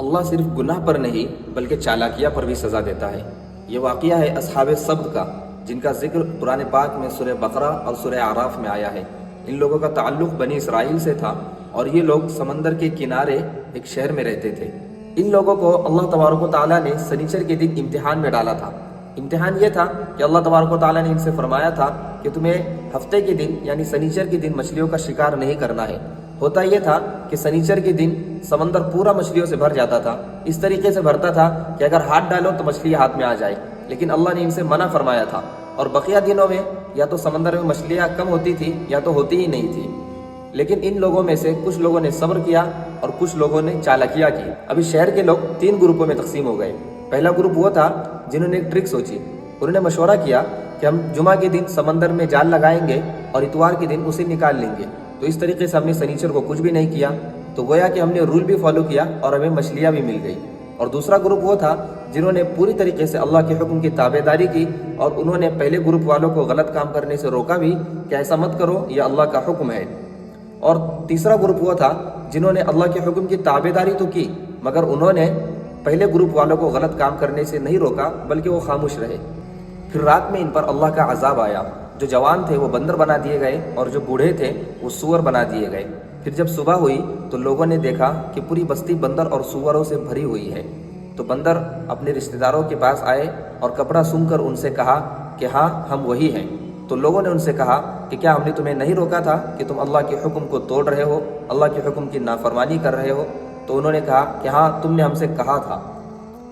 اللہ صرف گناہ پر نہیں بلکہ چالاکیہ پر بھی سزا دیتا ہے۔ یہ واقعہ ہے اصحاب سبت کا، جن کا ذکر قرآن پاک میں سورہ بقرہ اور سورہ اعراف میں آیا ہے۔ ان لوگوں کا تعلق بنی اسرائیل سے تھا اور یہ لوگ سمندر کے کنارے ایک شہر میں رہتے تھے۔ ان لوگوں کو اللہ تبارک و تعالیٰ نے سنیچر کے دن امتحان میں ڈالا تھا۔ امتحان یہ تھا کہ اللہ تبارک و تعالیٰ نے ان سے فرمایا تھا کہ تمہیں ہفتے کے دن یعنی سنیچر کے دن مچھلیوں کا شکار نہیں کرنا ہے۔ ہوتا یہ تھا کہ سنیچر کے دن سمندر پورا مچھلیوں سے بھر جاتا تھا، اس طریقے سے بھرتا تھا کہ اگر ہاتھ ڈالو تو مچھلی ہاتھ میں آ جائے، لیکن اللہ نے ان سے منع فرمایا تھا۔ اور بقیہ دنوں میں یا تو سمندر میں مچھلیاں کم ہوتی تھی یا تو ہوتی ہی نہیں تھی۔ لیکن ان لوگوں میں سے کچھ لوگوں نے صبر کیا اور کچھ لوگوں نے چالاکیاں کی۔ ابھی شہر کے لوگ 3 گروپوں میں تقسیم ہو گئے۔ پہلا گروپ وہ تھا جنہوں نے ایک ٹرک سوچی۔ انہوں نے مشورہ کیا کہ ہم جمعہ کے دن سمندر میں جال لگائیں گے اور اتوار کے دن اسے نکال لیں گے، تو اس طریقے سے ہم نے سنیچر کو کچھ بھی نہیں کیا، تو گویا کہ ہم نے رول بھی فالو کیا اور ہمیں مچھلیاں بھی مل گئی۔ اور دوسرا گروپ وہ تھا جنہوں نے پوری طریقے سے اللہ کے حکم کی تابع داری کی اور انہوں نے پہلے گروپ والوں کو غلط کام کرنے سے روکا بھی کہ ایسا مت کرو، یہ اللہ کا حکم ہے۔ اور تیسرا گروپ وہ تھا جنہوں نے اللہ کے حکم کی تابع داری تو کی مگر انہوں نے پہلے گروپ والوں کو غلط کام کرنے سے نہیں روکا بلکہ وہ خاموش رہے۔ پھر رات میں ان پر اللہ کا عذاب آیا۔ جو جوان تھے وہ بندر بنا دیے گئے اور جو بوڑھے تھے وہ سور بنا دیے گئے۔ پھر جب صبح ہوئی تو لوگوں نے دیکھا کہ پوری بستی بندر اور سوروں سے بھری ہوئی ہے۔ تو بندر اپنے رشتہ داروں کے پاس آئے اور کپڑا سونگھ کر ان سے کہا کہ ہاں ہم وہی ہیں۔ تو لوگوں نے ان سے کہا کہ کیا ہم نے تمہیں نہیں روکا تھا کہ تم اللہ کے حکم کو توڑ رہے ہو، اللہ کے حکم کی نافرمانی کر رہے ہو؟ تو انہوں نے کہا کہ ہاں تم نے ہم سے کہا تھا۔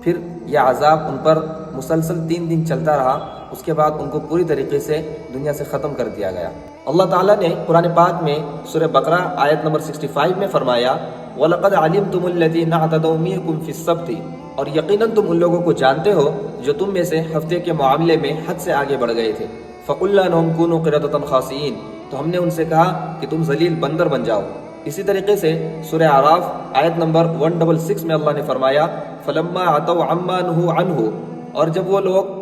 پھر یہ عذاب ان پر مسلسل 3 دن چلتا رہا، اس کے بعد ان کو پوری طریقے سے دنیا سے ختم کر دیا گیا۔ اللہ تعالیٰ نے قرآن پاک میں سورہ بقرہ آیت نمبر 65 میں فرمایا وَلَقَدْ عَلِمْتُمُ الَّذِينَ اعْتَدَوْا مِنكُمْ فِي السَّبْتِ، اور یقیناً تم ان لوگوں کو جانتے ہو جو تم میں سے ہفتے کے معاملے میں حد سے آگے بڑھ گئے تھے۔ فَقُلْنَا لَهُمْ كُونُوا قِرَدَةً خَاسِئِينَ، تو ہم نے ان سے کہا کہ تم ذلیل بندر بن جاؤ۔ اسی طریقے سے سورہ اعراف آیت نمبر 166 میں اللہ نے فرمایا فَلَمَّا عَتَوْا عَمَّا نُهُوا عَنْهُ، اور جب وہ لوگ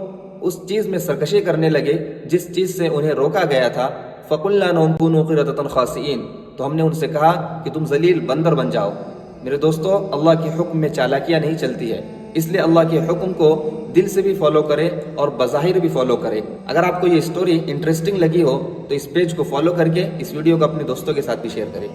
اس چیز میں سرکشی کرنے لگے جس چیز سے انہیں روکا گیا تھا فَقُلْنَا لَهُمْ كُونُوا قِرَدَةً خَاسِئِينَ، تو ہم نے ان سے کہا کہ تم ذلیل بندر بن جاؤ۔ میرے دوستو، اللہ کے حکم میں چالاکیاں نہیں چلتی ہے، اس لیے اللہ کے حکم کو دل سے بھی فالو کرے اور بظاہر بھی فالو کرے۔ اگر آپ کو یہ سٹوری انٹرسٹنگ لگی ہو تو اس پیج کو فالو کر کے اس ویڈیو کو اپنے دوستوں کے ساتھ بھی شیئر کریں۔